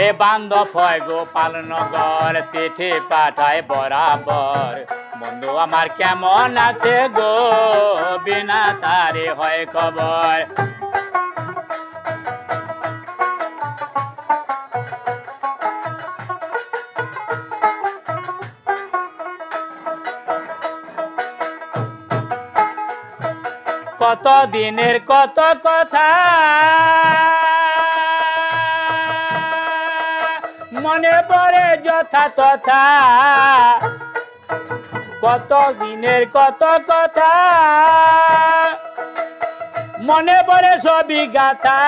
নগরে বান্ধব হয় গোপালনগর, চিঠি পাঠায় বরাবর। বন্ধু আমার কেমন আছে গো, বিনা তারে হয় খবর। কত দিনের কত কথা মনে পড়ে যথা তথা, কত দিনের কত কথা মনে পড়ে সবই গাথা।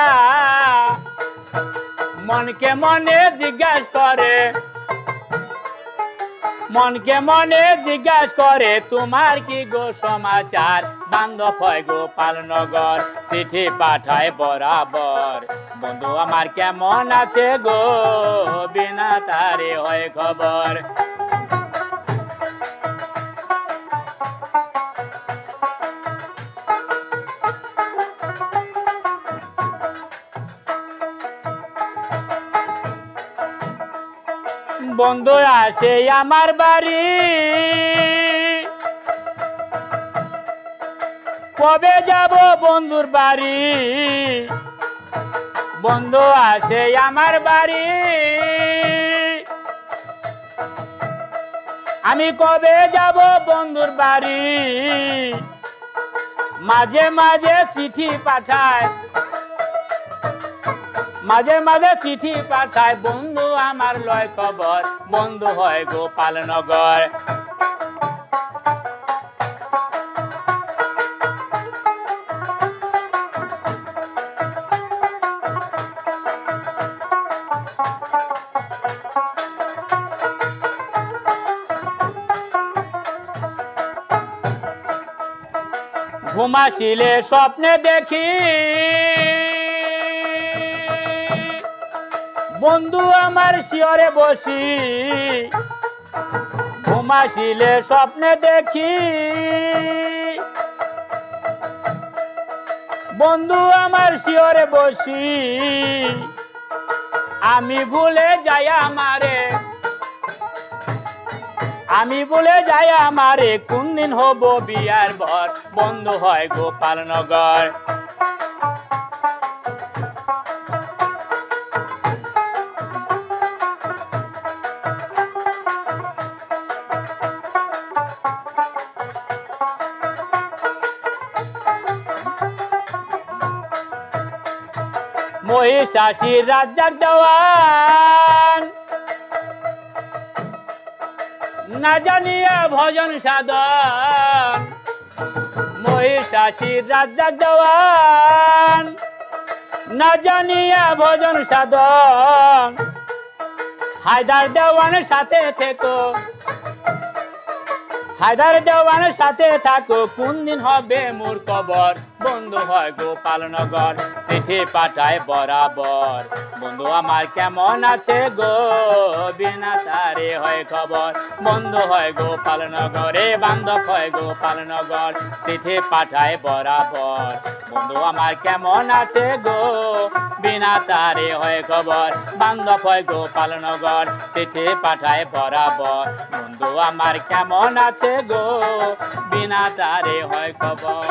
মনকে মনে জিজ্ঞাসা করে, মনকে মনে জিজ্ঞাসা করে তোমার কি গো সমাচার। বান্ধব হয় গোপালনগর, চিঠি পাঠায় বরাবর। বন্ধু আমার কেমন আছে গো, বিনা তারে হয় খবর। বন্ধু আসে আমার বাড়ি, কবে যাব বন্ধুর বাড়ি। বন্ধু আসে আমার বাড়ি, আমি কবে যাব বন্ধুর বাড়ি। মাঝে মাঝে চিঠি পাঠায়, মাঝে মাঝে চিঠি পাঠায় বন্ধু আমার লয় খবর। বন্ধু হয় গোপালনগর। ঘুমাসিলে স্বপ্নে দেখি বন্ধু আমার শিয়রে বসি। ঘুমাসিলে স্বপ্নে দেখি বন্ধু আমার শিয়রে বসি। আমি ভুলে যাই আমারে, আমি ভুলে যাই আমারে কোন দিন হব বিয়ার বর। বন্ধু হয় গোপালনগর। মহিষাসীর রাজ্জাক দেওয়ান, না জানিয়া ভজন সাধন। মহিষাসীর রাজ্জাক দেওয়ান, না জানিয়া ভজন সাধন। হায়দার দেওয়ানের সাথে থেকো, হায়দার দেওয়ানের সাথে থাকো কোন দিন হবে মোর কবর। বন্ধু হয় গোপালনগর, চিঠি পাঠায় বরাবর। বন্ধু আমার কেমন আছে গো, বিনা তারে হয় খবর। বন্ধু হয় গোপালনগরে, বান্ধব হয় গোপালনগর, চিঠি পাঠায় বরাবর। বন্ধু আমার কেমন আছে গো, বিনা তারে হয় খবর। বান্ধব হয় গোপালনগর, চিঠি পাঠায় বরাবর। বন্ধু আমার কেমন আছে গো, বিনা তারে হয় খবর।